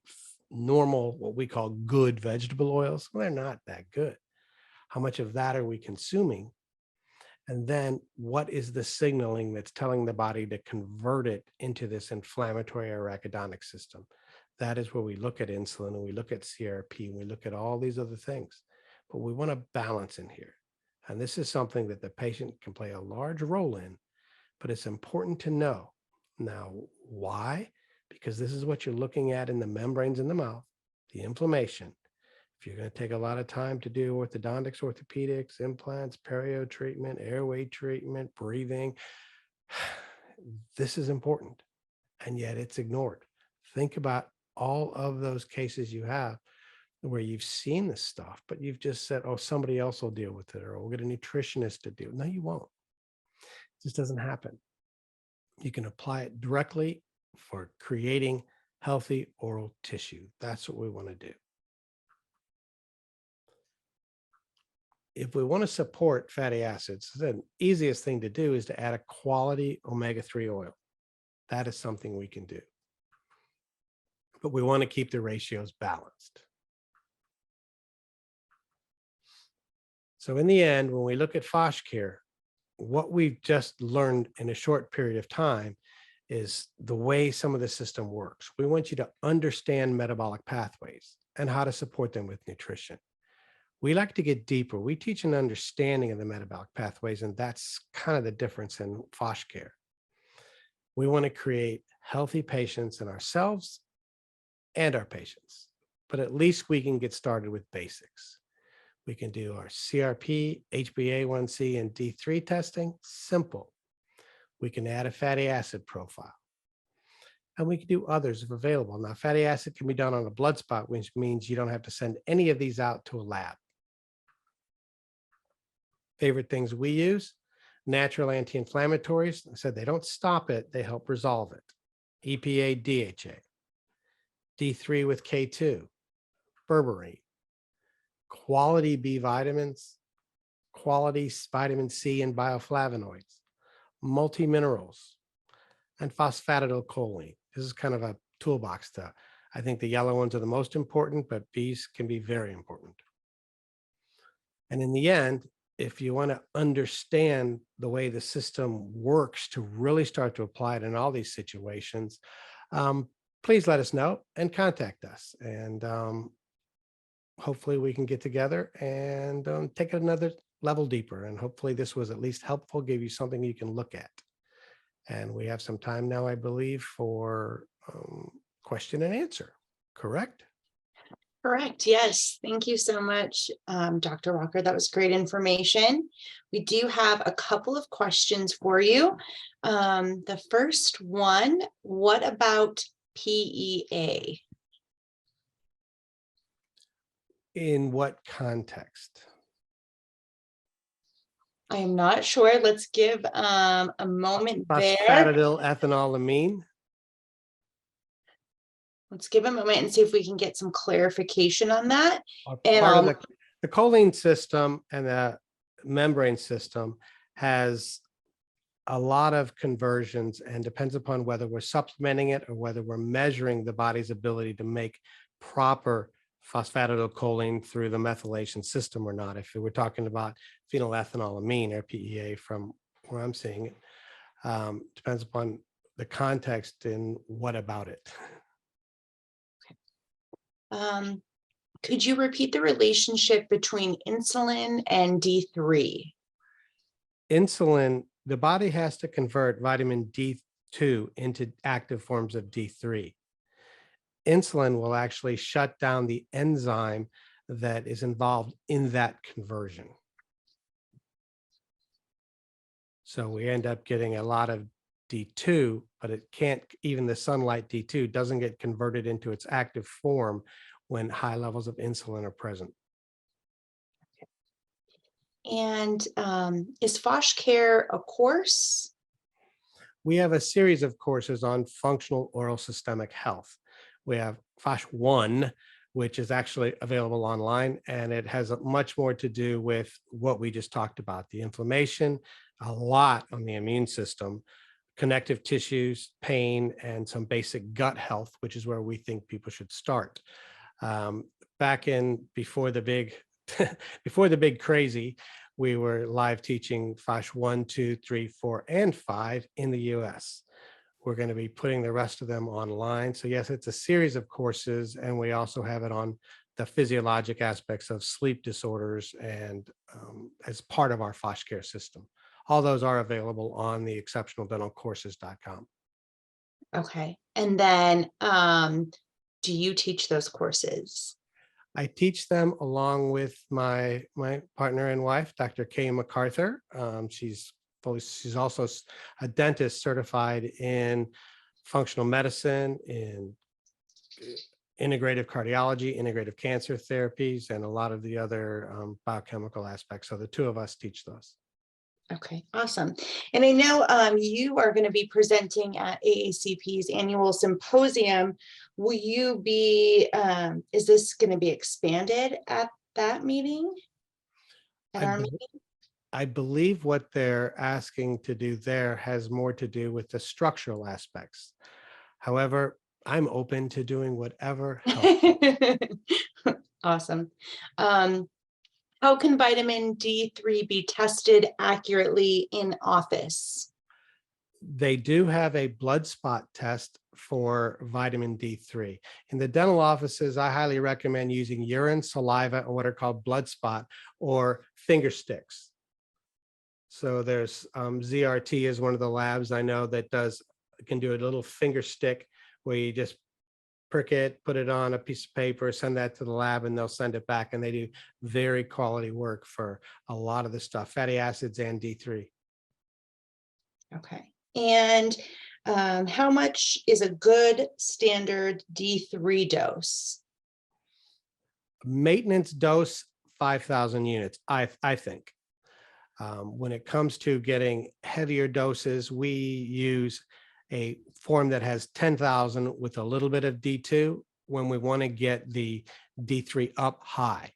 Speaker 2: normal, what we call good vegetable oils, well, they're not that good. How much of that are we consuming? And then what is the signaling that's telling the body to convert it into this inflammatory arachidonic system? That is where we look at insulin and we look at CRP and we look at all these other things. But we want a balance in here. And this is something that the patient can play a large role in, but it's important to know. Now, why? Because this is what you're looking at in the membranes in the mouth, the inflammation. If you're going to take a lot of time to do orthodontics, orthopedics, implants, perio treatment, airway treatment, breathing, this is important, and yet it's ignored. Think about all of those cases you have where you've seen this stuff, but you've just said, oh, somebody else will deal with it, or we'll get a nutritionist to do it. No, you won't. It just doesn't happen. You can apply it directly for creating healthy oral tissue. That's what we want to do. If we want to support fatty acids, the easiest thing to do is to add a quality omega-3 oil. That is something we can do. But we want to keep the ratios balanced. So in the end, when we look at FOSH-CARE, what we've just learned in a short period of time is the way some of the system works. We want you to understand metabolic pathways and how to support them with nutrition. We like to get deeper. We teach an understanding of the metabolic pathways, and that's kind of the difference in FOSH-CARE. We want to create healthy patients in ourselves and our patients, but at least we can get started with basics. We can do our CRP, HbA1c, and D3 testing, simple. We can add a fatty acid profile. And we can do others if available. Now, fatty acid can be done on a blood spot, which means you don't have to send any of these out to a lab. Favorite things we use: natural anti-inflammatories. I said they don't stop it, they help resolve it. EPA, DHA, D3 with K2, berberine, quality B vitamins, quality vitamin C and bioflavonoids, multi-minerals, and phosphatidylcholine. This is kind of a toolbox stuff. I think the yellow ones are the most important, but these can be very important. And in the end, if you want to understand the way the system works to really start to apply it in all these situations, please let us know and contact us. And hopefully we can get together and take it another level deeper. And hopefully this was at least helpful, give you something you can look at. And we have some time now, I believe, for question and answer, correct?
Speaker 1: Correct. Yes. Thank you so much, Dr. Walker. That was great information. We do have a couple of questions for you. The first one, what about PEA?
Speaker 2: In what context?
Speaker 1: I am not sure. Let's give a moment there.
Speaker 2: Phosphatidylethylamine.
Speaker 1: Let's give a moment and see if we can get some clarification on that. And
Speaker 2: Part of the choline system and the membrane system has a lot of conversions, and depends upon whether we're supplementing it or whether we're measuring the body's ability to make proper phosphatidylcholine through the methylation system or not. If we're talking about phenylethylamine or PEA, from where I'm seeing it, depends upon the context and what about it.
Speaker 1: Could you repeat the relationship between insulin and D3?
Speaker 2: Insulin, the body has to convert vitamin D2 into active forms of D3. Insulin will actually shut down the enzyme that is involved in that conversion. So we end up getting a lot of D2, but it can't, even the sunlight D2 doesn't get converted into its active form when high levels of insulin are present.
Speaker 1: And is FOSH-CARE a course?
Speaker 2: We have a series of courses on functional oral systemic health. We have FOSH-1, which is actually available online, and it has much more to do with what we just talked about: the inflammation, a lot on the immune system, connective tissues, pain, and some basic gut health, which is where we think people should start. Back in before the big crazy, we were live teaching FOSH-1, 2, 3, 4, and 5 in the US. We're going to be putting the rest of them online. So yes, it's a series of courses, and we also have it on the physiologic aspects of sleep disorders, and as part of our FOSH-CARE system. All those are available on the exceptionaldentalcourses.com.
Speaker 1: Okay. And then do you teach those courses?
Speaker 2: I teach them along with my partner and wife, Dr. Kay MacArthur. She's also a dentist certified in functional medicine, in integrative cardiology, integrative cancer therapies, and a lot of the other biochemical aspects. So the two of us teach those.
Speaker 1: Okay, awesome. And I know you are going to be presenting at AACP's annual symposium. Will you be, is this going to be expanded at that meeting? At
Speaker 2: I,
Speaker 1: our
Speaker 2: be-
Speaker 1: meeting?
Speaker 2: I believe what they're asking to do there has more to do with the structural aspects. However, I'm open to doing whatever helps.
Speaker 1: Awesome. How can vitamin D3 be tested accurately in office?
Speaker 2: They do have a blood spot test for vitamin D3. In the dental offices, I highly recommend using urine, saliva, and what are called blood spot or finger sticks. So there's ZRT is one of the labs I know that can do a little finger stick where you just prick it, put it on a piece of paper, send that to the lab, and they'll send it back. And they do very quality work for a lot of the stuff, fatty acids and D3.
Speaker 1: Okay. And how much is a good standard D3 dose?
Speaker 2: Maintenance dose, 5,000 units, I think. When it comes to getting heavier doses, we use a form that has 10,000 with a little bit of D2 when we want to get the D3 up high.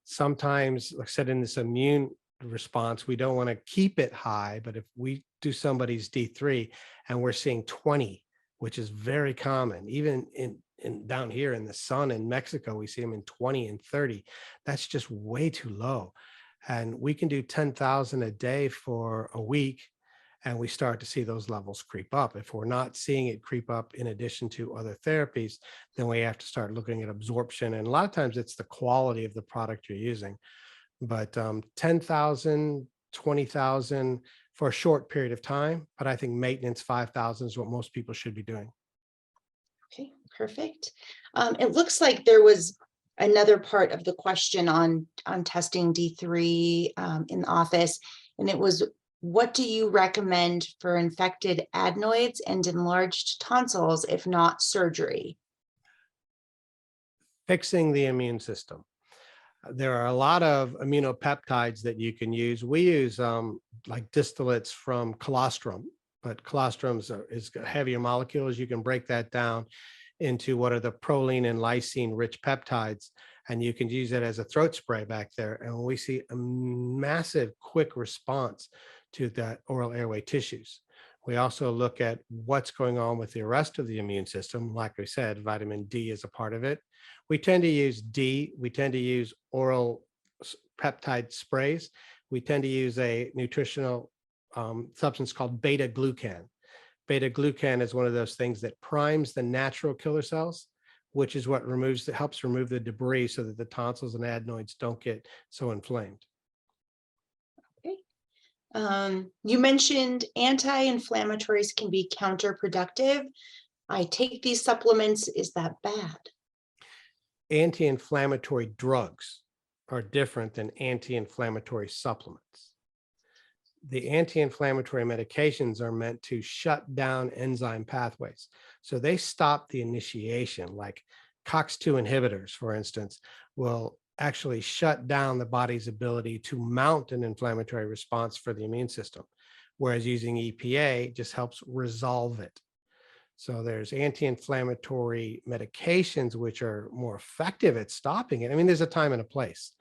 Speaker 2: Sometimes, like I said, in this immune response, we don't want to keep it high, but if we do somebody's D3 and we're seeing 20, which is very common, even in down here in the sun in Mexico, we see them in 20 and 30. That's just way too low. And we can do 10,000 a day for a week, and we start to see those levels creep up. If we're not seeing it creep up in addition to other therapies, then we have to start looking at absorption. And a lot of times it's the quality of the product you're using. But 10,000, 20,000 for a short period of time. But I think maintenance 5,000 is what most people should be doing.
Speaker 1: Okay, perfect. It looks like there was another part of the question on testing D3 in the office, and it was, what do you recommend for infected adenoids and enlarged tonsils if not surgery?
Speaker 2: Fixing the immune system. There are a lot of immunopeptides that you can use. We use like distillates from colostrum, but colostrum is a heavier molecules. You can break that down into what are the proline and lysine rich peptides, and you can use it as a throat spray back there. And we see a massive quick response to that oral airway tissues. We also look at what's going on with the rest of the immune system. Like we said, vitamin D is a part of it. We tend to use D. We tend to use oral peptide sprays. We tend to use a nutritional substance called beta glucan. Beta glucan is one of those things that primes the natural killer cells, which is what helps remove the debris so that the tonsils and adenoids don't get so inflamed.
Speaker 1: Okay. You mentioned anti-inflammatories can be counterproductive. I take these supplements. Is that bad?
Speaker 2: Anti-inflammatory drugs are different than anti-inflammatory supplements. The anti-inflammatory medications are meant to shut down enzyme pathways. So they stop the initiation, like COX-2 inhibitors, for instance, will actually shut down the body's ability to mount an inflammatory response for the immune system, whereas using EPA just helps resolve it. So there's anti-inflammatory medications which are more effective at stopping it. I mean, there's a time and a place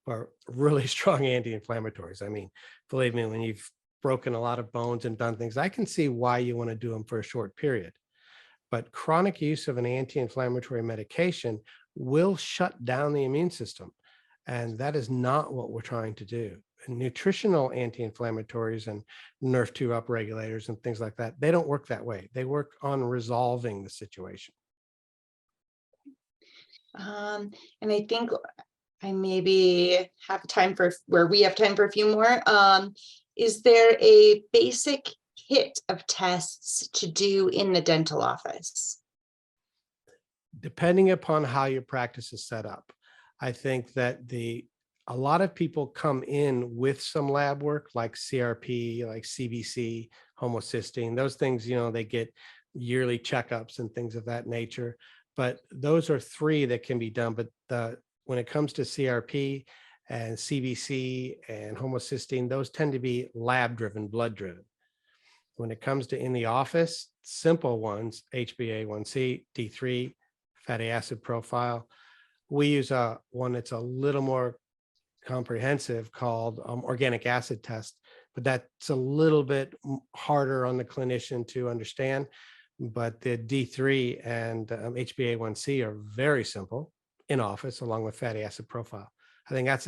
Speaker 2: for really strong anti-inflammatories. I mean, believe me, when you've broken a lot of bones and done things, I can see why you want to do them for a short period. But chronic use of an anti-inflammatory medication will shut down the immune system. And that is not what we're trying to do. And nutritional anti-inflammatories and NRF2 upregulators and things like that, they don't work that way. They work on resolving the situation.
Speaker 1: And I think I maybe have time for where we have time for a few more. Is there a basic kit of tests to do in the dental office?
Speaker 2: Depending upon how your practice is set up, I think that a lot of people come in with some lab work like CRP, like CBC, homocysteine, those things, they get yearly checkups and things of that nature. But those are three that can be done. But when it comes to CRP and CBC and homocysteine, those tend to be lab driven, blood driven. When it comes to in the office, simple ones, HbA1c, D3, fatty acid profile, we use one that's a little more comprehensive called organic acid test, but that's a little bit harder on the clinician to understand. But the D3 and HbA1c are very simple in office, along with fatty acid profile. I think that's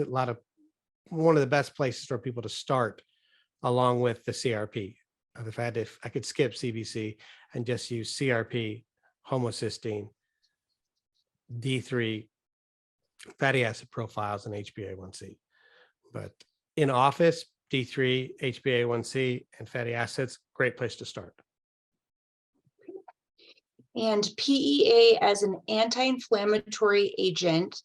Speaker 2: one of the best places for people to start, along with the CRP. If I could skip CBC and just use CRP, homocysteine, D3, fatty acid profiles, and HbA1c. But in office, D3, HbA1c, and fatty acids, great place to start.
Speaker 1: And PEA as an anti-inflammatory agent,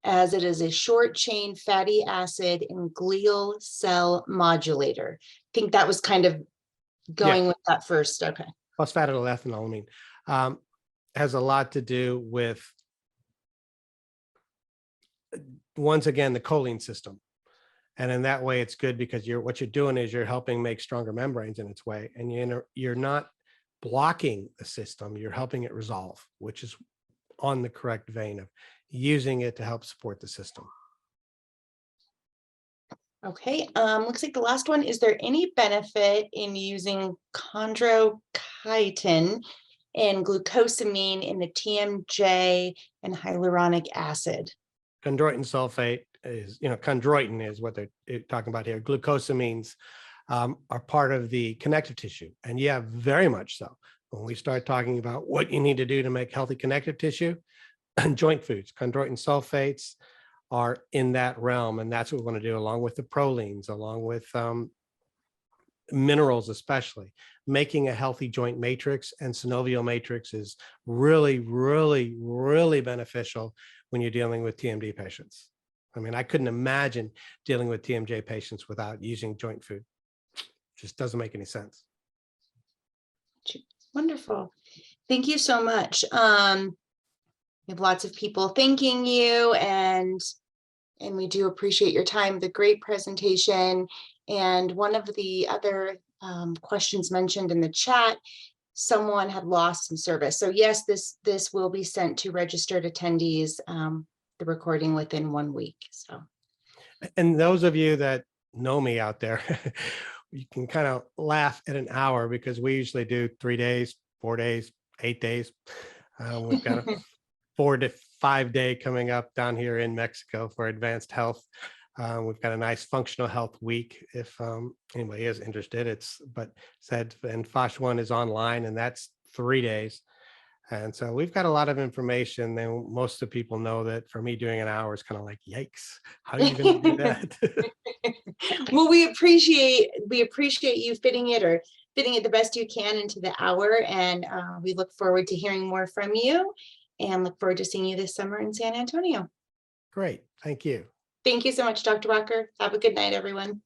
Speaker 1: as it is a short chain fatty acid and glial cell modulator. I think that was kind of going with that first. Okay.
Speaker 2: Phosphatidylethylamine has a lot to do with, once again, the choline system. And in that way, it's good because what you're doing is you're helping make stronger membranes in its way. And you're not blocking the system, you're helping it resolve, which is on the correct vein of using it to help support the system.
Speaker 1: Okay, looks like the last one. Is there any benefit in using chondrochitin and glucosamine in the TMJ and hyaluronic acid?
Speaker 2: Chondroitin sulfate is, chondroitin is what they're talking about here. Glucosamines are part of the connective tissue. And yeah, very much so. When we start talking about what you need to do to make healthy connective tissue, joint foods, chondroitin sulfates are in that realm. And that's what we want to do, along with the prolines, along with minerals, especially. Making a healthy joint matrix and synovial matrix is really, really, really beneficial when you're dealing with TMD patients. I mean, I couldn't imagine dealing with TMJ patients without using joint food. Just doesn't make any sense.
Speaker 1: Wonderful. Thank you so much. We have lots of people thanking you, and we do appreciate your time, the great presentation. And one of the other questions mentioned in the chat, someone had lost some service. So yes, this will be sent to registered attendees, the recording within 1 week. So,
Speaker 2: and those of you that know me out there, you can kind of laugh at an hour, because we usually do 3 days, 4 days, 8 days. We've got a 4 to 5 day coming up down here in Mexico for advanced health. We've got a nice functional health week. If anybody is interested, and FOSH-1 is online, and that's 3 days. And so we've got a lot of information. And most of the people know that for me, doing an hour is kind of like, yikes, how are you going to do that?
Speaker 1: Well, we appreciate you fitting it the best you can into the hour. And we look forward to hearing more from you, and look forward to seeing you this summer in San Antonio.
Speaker 2: Great. Thank you.
Speaker 1: Thank you so much, Dr. Walker. Have a good night, everyone.